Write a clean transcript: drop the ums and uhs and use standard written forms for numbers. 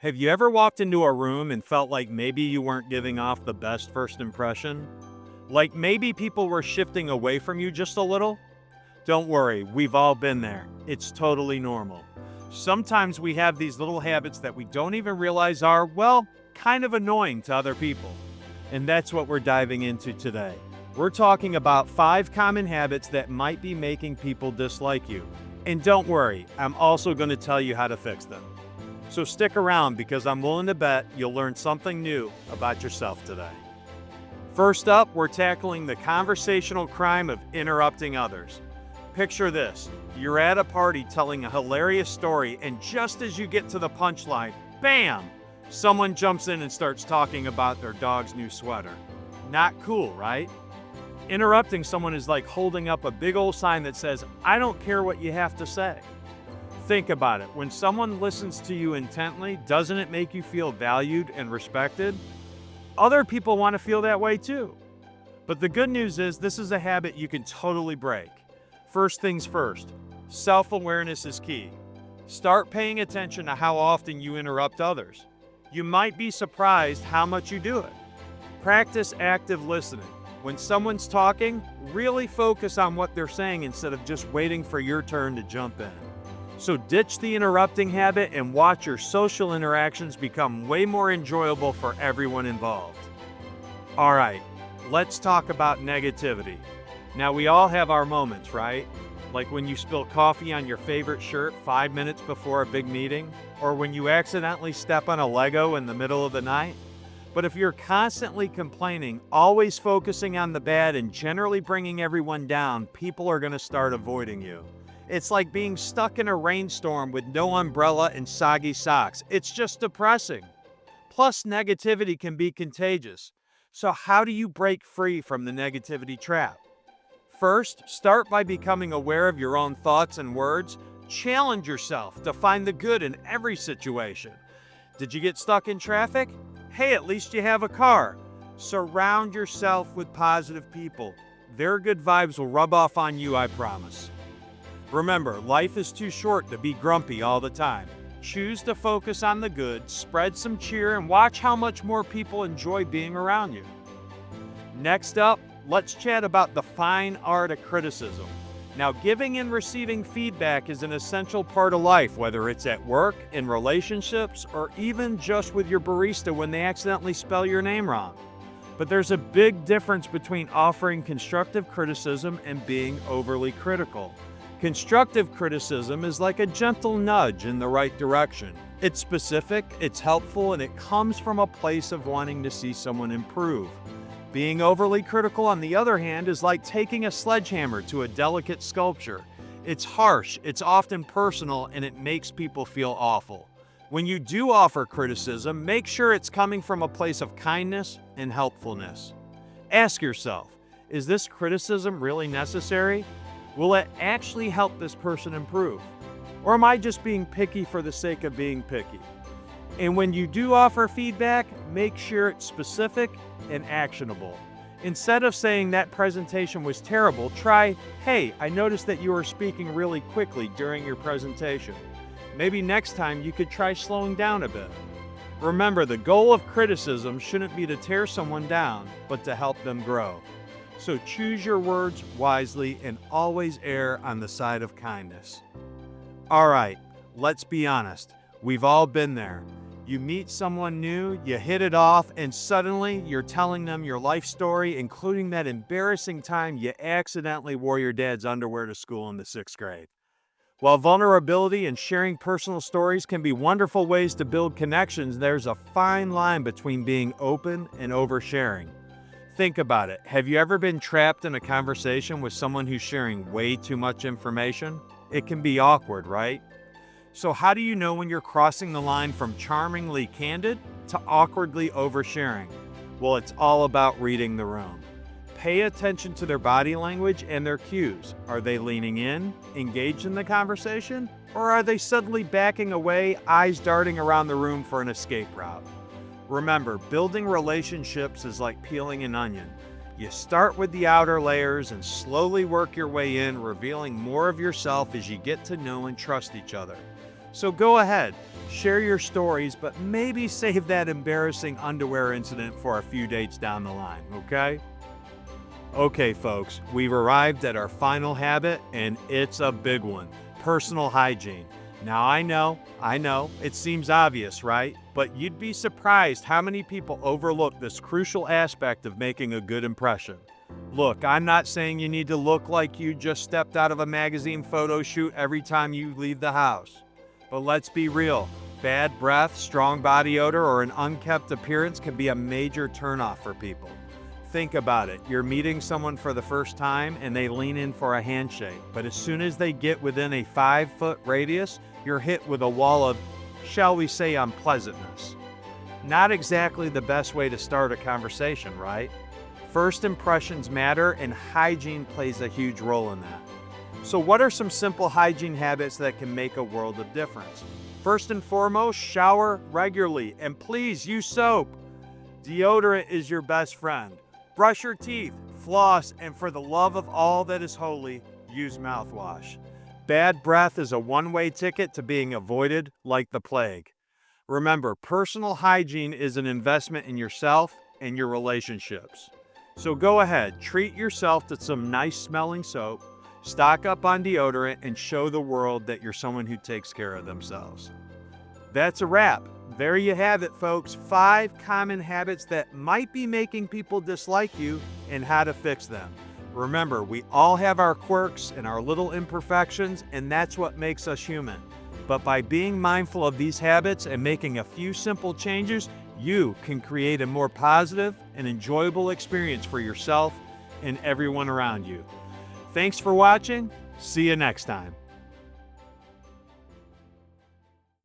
Have you ever walked into a room and felt like maybe you weren't giving off the best first impression? Like maybe people were shifting away from you just a little? Don't worry, we've all been there. It's totally normal. Sometimes we have these little habits that we don't even realize are, well, kind of annoying to other people. And that's what we're diving into today. We're talking about 5 common habits that might be making people dislike you. And don't worry, I'm also going to tell you how to fix them. So stick around because I'm willing to bet you'll learn something new about yourself today. First up, we're tackling the conversational crime of interrupting others. Picture this. You're at a party telling a hilarious story, and just as you get to the punchline, bam! Someone jumps in and starts talking about their dog's new sweater. Not cool, right? Interrupting someone is like holding up a big old sign that says, "I don't care what you have to say." Think about it. When someone listens to you intently, doesn't it make you feel valued and respected? Other people want to feel that way too. But the good news is this is a habit you can totally break. First things first, self-awareness is key. Start paying attention to how often you interrupt others. You might be surprised how much you do it. Practice active listening. When someone's talking, really focus on what they're saying instead of just waiting for your turn to jump in. So ditch the interrupting habit and watch your social interactions become way more enjoyable for everyone involved. All right, let's talk about negativity. Now, we all have our moments, right? Like when you spill coffee on your favorite shirt 5 minutes before a big meeting, or when you accidentally step on a Lego in the middle of the night. But if you're constantly complaining, always focusing on the bad, and generally bringing everyone down, people are going to start avoiding you. It's like being stuck in a rainstorm with no umbrella and soggy socks. It's just depressing. Plus, negativity can be contagious. So how do you break free from the negativity trap? First, start by becoming aware of your own thoughts and words. Challenge yourself to find the good in every situation. Did you get stuck in traffic? Hey, at least you have a car. Surround yourself with positive people. Their good vibes will rub off on you, I promise. Remember, life is too short to be grumpy all the time. Choose to focus on the good, spread some cheer, and watch how much more people enjoy being around you. Next up, let's chat about the fine art of criticism. Now, giving and receiving feedback is an essential part of life, whether it's at work, in relationships, or even just with your barista when they accidentally spell your name wrong. But there's a big difference between offering constructive criticism and being overly critical. Constructive criticism is like a gentle nudge in the right direction. It's specific, it's helpful, and it comes from a place of wanting to see someone improve. Being overly critical, on the other hand, is like taking a sledgehammer to a delicate sculpture. It's harsh, it's often personal, and it makes people feel awful. When you do offer criticism, make sure it's coming from a place of kindness and helpfulness. Ask yourself, is this criticism really necessary? Will it actually help this person improve? Or am I just being picky for the sake of being picky? And when you do offer feedback, make sure it's specific and actionable. Instead of saying that presentation was terrible, try, "Hey, I noticed that you were speaking really quickly during your presentation. Maybe next time you could try slowing down a bit." Remember, the goal of criticism shouldn't be to tear someone down, but to help them grow. So choose your words wisely and always err on the side of kindness. All right, let's be honest. We've all been there. You meet someone new, you hit it off, and suddenly you're telling them your life story, including that embarrassing time you accidentally wore your dad's underwear to school in the 6th grade. While vulnerability and sharing personal stories can be wonderful ways to build connections, there's a fine line between being open and oversharing. Think about it. Have you ever been trapped in a conversation with someone who's sharing way too much information? It can be awkward, right? So how do you know when you're crossing the line from charmingly candid to awkwardly oversharing? Well, it's all about reading the room. Pay attention to their body language and their cues. Are they leaning in, engaged in the conversation? Or are they suddenly backing away, eyes darting around the room for an escape route? Remember, building relationships is like peeling an onion. You start with the outer layers and slowly work your way in, revealing more of yourself as you get to know and trust each other. So go ahead, share your stories, but maybe save that embarrassing underwear incident for a few dates down the line, okay? Okay, folks, we've arrived at our final habit, and it's a big one: personal hygiene. Now, I know, it seems obvious, right? But you'd be surprised how many people overlook this crucial aspect of making a good impression. Look, I'm not saying you need to look like you just stepped out of a magazine photo shoot every time you leave the house. But let's be real: bad breath, strong body odor, or an unkempt appearance can be a major turnoff for people. Think about it. You're meeting someone for the first time and they lean in for a handshake, but as soon as they get within a 5-foot radius, you're hit with a wall of, shall we say, unpleasantness. Not exactly the best way to start a conversation, right? First impressions matter, and hygiene plays a huge role in that. So what are some simple hygiene habits that can make a world of difference? First and foremost, shower regularly, and please use soap. Deodorant is your best friend. Brush your teeth, floss, and for the love of all that is holy, use mouthwash. Bad breath is a one-way ticket to being avoided like the plague. Remember, personal hygiene is an investment in yourself and your relationships. So go ahead, treat yourself to some nice smelling soap, stock up on deodorant, and show the world that you're someone who takes care of themselves. That's a wrap. There you have it, folks. 5 common habits that might be making people dislike you and how to fix them. Remember, we all have our quirks and our little imperfections, and that's what makes us human. But by being mindful of these habits and making a few simple changes, you can create a more positive and enjoyable experience for yourself and everyone around you. Thanks for watching. See you next time.